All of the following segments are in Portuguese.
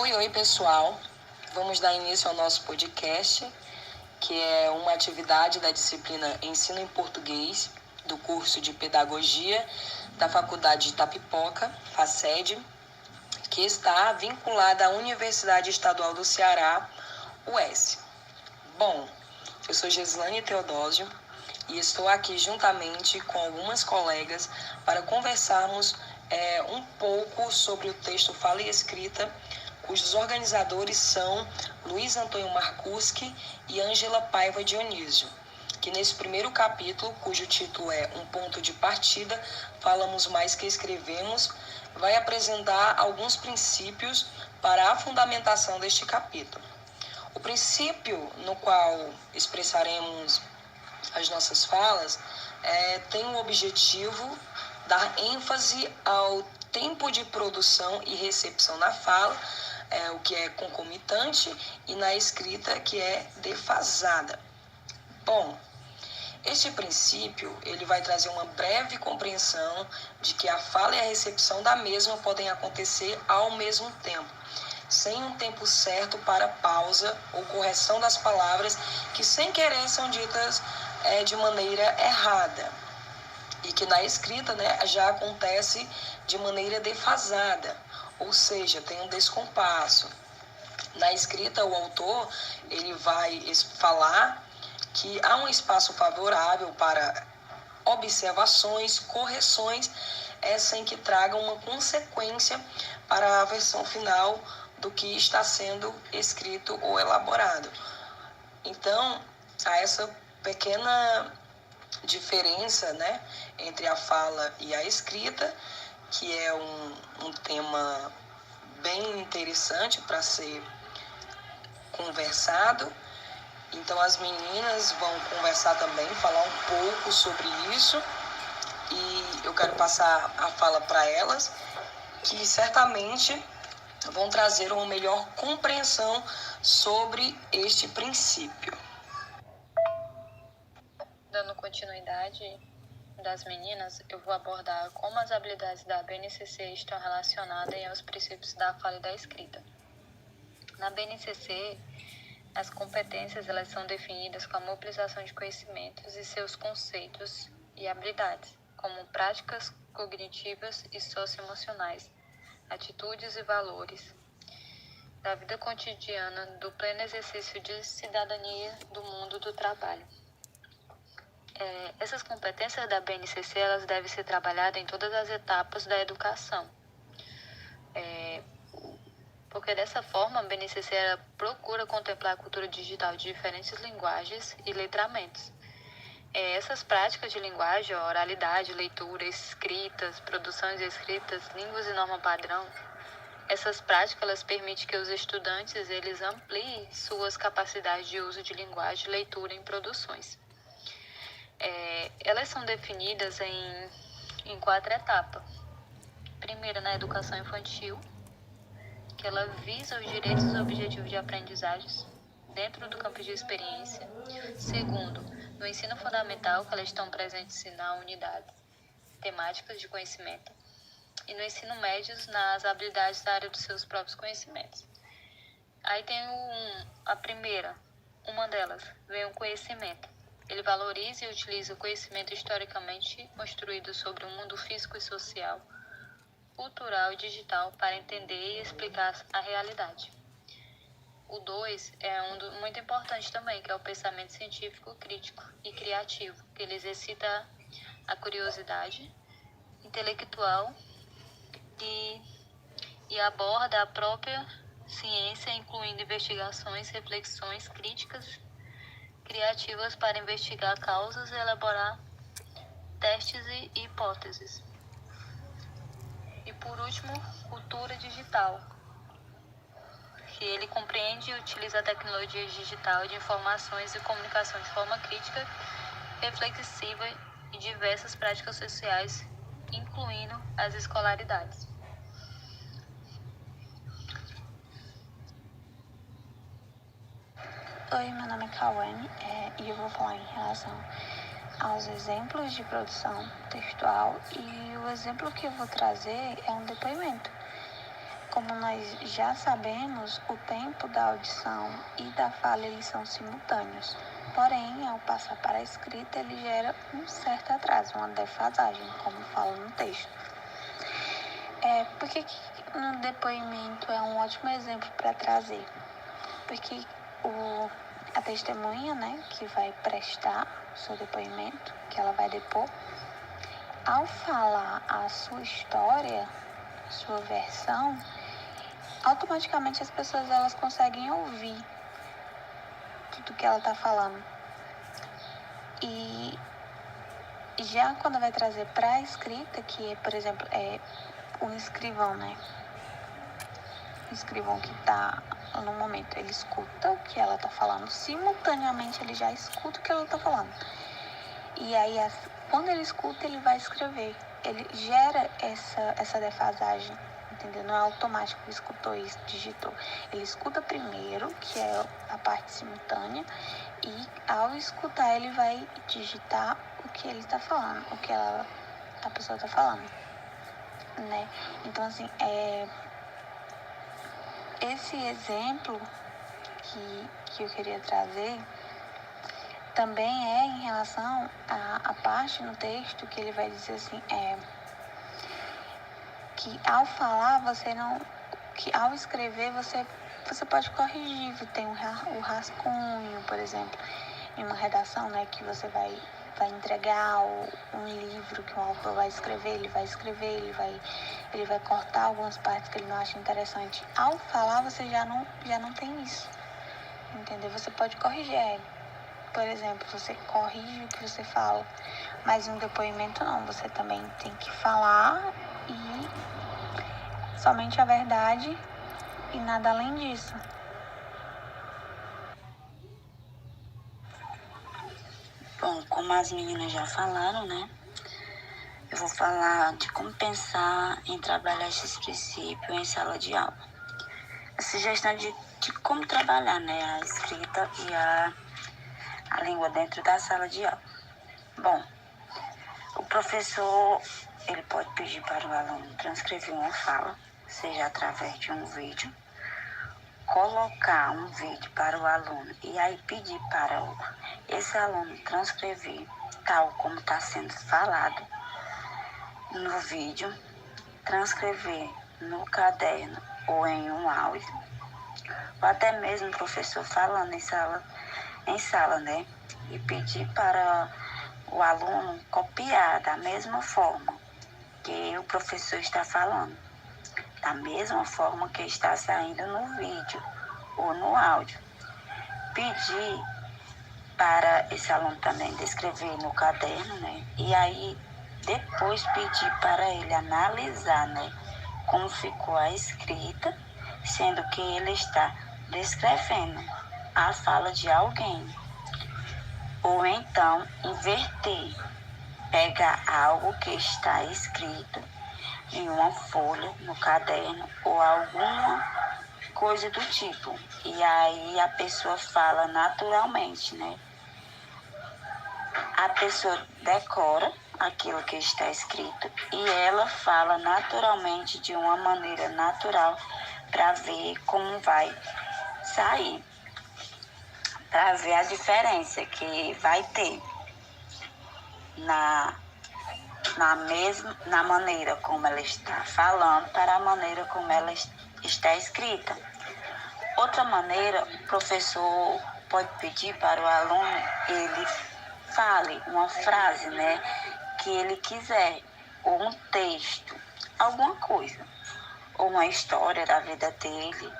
Oi, pessoal. Vamos dar início ao nosso podcast, que é uma atividade da disciplina Ensino em Português, do curso de Pedagogia da Faculdade de Itapipoca, FACED, que está vinculada à Universidade Estadual do Ceará, UES. Bom, eu sou Geslane Teodósio e estou aqui juntamente com algumas colegas para conversarmos um pouco sobre o texto Fala e Escrita, cujos organizadores são Luiz Antônio Marcuski e Ângela Paiva Dionísio, que nesse primeiro capítulo, cujo título é Um Ponto de Partida, falamos mais que escrevemos, vai apresentar alguns princípios para a fundamentação deste capítulo. O princípio no qual expressaremos as nossas falas tem o objetivo dar ênfase ao tempo de produção e recepção na fala, o que é concomitante, e na escrita, que é defasada. Bom, este princípio ele vai trazer uma breve compreensão de que a fala e a recepção da mesma podem acontecer ao mesmo tempo, sem um tempo certo para pausa ou correção das palavras que sem querer são ditas de maneira errada, e que na escrita já acontece de maneira defasada, ou seja, tem um descompasso. Na escrita, o autor ele vai falar que há um espaço favorável para observações, correções, sem que tragam uma consequência para a versão final do que está sendo escrito ou elaborado. Então, há essa pequena diferença entre a fala e a escrita, que é um tema bem interessante para ser conversado. Então as meninas vão conversar também, falar um pouco sobre isso, e eu quero passar a fala para elas, que certamente vão trazer uma melhor compreensão sobre este princípio. Dando continuidade das meninas, eu vou abordar como as habilidades da BNCC estão relacionadas aos princípios da fala e da escrita. Na BNCC, as competências elas são definidas com a mobilização de conhecimentos e seus conceitos e habilidades, como práticas cognitivas e socioemocionais, atitudes e valores da vida cotidiana, do pleno exercício de cidadania do mundo do trabalho. Essas competências da BNCC elas devem ser trabalhadas em todas as etapas da educação. Porque dessa forma a BNCC procura contemplar a cultura digital de diferentes linguagens e letramentos. Essas práticas de linguagem, oralidade, leitura, escritas, produções escritas, línguas e norma padrão, essas práticas elas permitem que os estudantes eles ampliem suas capacidades de uso de linguagem e leitura em produções. Elas são definidas em 4 etapas. Primeiro, na educação infantil, que ela visa os direitos e objetivos de aprendizagens dentro do campo de experiência. Segundo, no ensino fundamental, que elas estão presentes na unidade temáticas de conhecimento. E no ensino médio, nas habilidades da área dos seus próprios conhecimentos. Aí tem a primeira, uma delas, vem o conhecimento. Ele valoriza e utiliza o conhecimento historicamente construído sobre o mundo físico e social, cultural e digital para entender e explicar a realidade. O 2 é muito importante também, que é o pensamento científico, crítico e criativo, que ele exercita a curiosidade intelectual e aborda a própria ciência, incluindo investigações, reflexões críticas, criativas para investigar causas e elaborar testes e hipóteses. E por último, cultura digital, que ele compreende e utiliza a tecnologia digital de informações e comunicação de forma crítica, reflexiva e diversas práticas sociais, incluindo as escolaridades. Oi, meu nome é Cauane e eu vou falar em relação aos exemplos de produção textual, e o exemplo que eu vou trazer é um depoimento. como nós já sabemos, o tempo da audição e da fala eles são simultâneos. Porém, ao passar para a escrita, ele gera um certo atraso, uma defasagem, como fala no texto. Por que no depoimento é um ótimo exemplo para trazer? Porque a testemunha, né, que vai prestar o seu depoimento, que ela vai depor, ao falar a sua história, a sua versão, automaticamente as pessoas elas conseguem ouvir tudo que ela está falando. E já quando vai trazer para a escrita, que é, por exemplo, é um escrivão, né? O escrivão que está no momento, ele escuta o que ela está falando, simultaneamente ele já escuta o que ela está falando. E aí, quando ele escuta, ele vai escrever. Ele gera essa defasagem, entendeu? Não é automático, ele escutou e digitou. Ele escuta primeiro, que é a parte simultânea, e ao escutar, ele vai digitar o que ele está falando, o que a pessoa está falando, né? Então, assim, esse exemplo que eu queria trazer também é em relação à parte no texto que ele vai dizer assim, que ao falar que ao escrever você pode corrigir, tem o rascunho, por exemplo, em uma redação, né, que você vai entregar um livro que um autor vai escrever, ele vai cortar algumas partes que ele não acha interessante. Ao falar você já não tem isso, entendeu? Você pode corrigir ele. Por exemplo, você corrige o que você fala, mas em um depoimento não, você também tem que falar e somente a verdade e nada além disso. Bom, como as meninas já falaram, né? Eu vou falar de como pensar em trabalhar esses princípios em sala de aula. A sugestão de como trabalhar, né? A escrita e a língua dentro da sala de aula. Bom, o professor, ele pode pedir para o aluno transcrever uma fala, seja através de um vídeo, colocar um vídeo para o aluno e aí pedir para esse aluno transcrever tal como está sendo falado no vídeo, transcrever no caderno ou em um áudio, ou até mesmo o professor falando em sala, né? E pedir para o aluno copiar da mesma forma que o professor está falando, da mesma forma que está saindo no vídeo ou no áudio. Pedir para esse aluno também descrever no caderno, né? E aí depois pedir para ele analisar, né, como ficou a escrita, sendo que ele está descrevendo a fala de alguém. Ou então inverter, pegar algo que está escrito em uma folha, no caderno ou alguma coisa do tipo. E aí a pessoa fala naturalmente, né? A pessoa decora aquilo que está escrito e ela fala naturalmente de uma maneira natural para ver como vai sair, para ver a diferença que vai ter na maneira como ela está falando para a maneira como ela está escrita. Outra maneira, o professor pode pedir para o aluno ele fale uma frase, né, que ele quiser, ou um texto, alguma coisa, ou uma história da vida dele,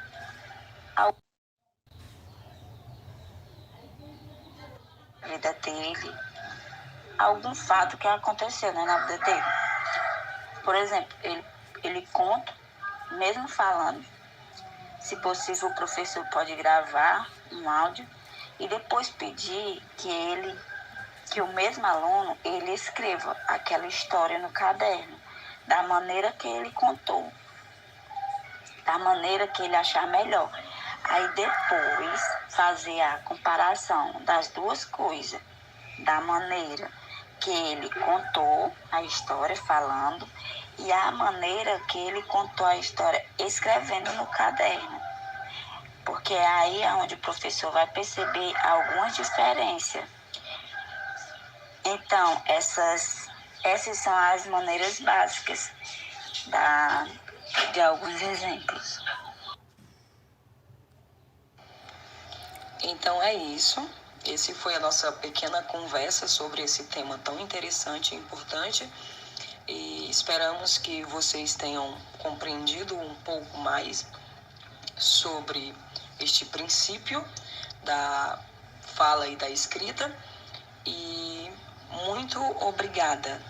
algum fato que aconteceu, né, na vida dele. Por exemplo, ele conta, mesmo falando, se possível o professor pode gravar um áudio e depois pedir que o mesmo aluno, ele escreva aquela história no caderno, da maneira que ele contou, da maneira que ele achar melhor. Aí depois fazer a comparação das duas coisas, da maneira que ele contou a história falando e a maneira que ele contou a história escrevendo no caderno. Porque aí é onde o professor vai perceber algumas diferenças. Então, essas são as maneiras básicas de alguns exemplos. Então é isso. Esse foi a nossa pequena conversa sobre esse tema tão interessante e importante. E esperamos que vocês tenham compreendido um pouco mais sobre este princípio da fala e da escrita. E muito obrigada.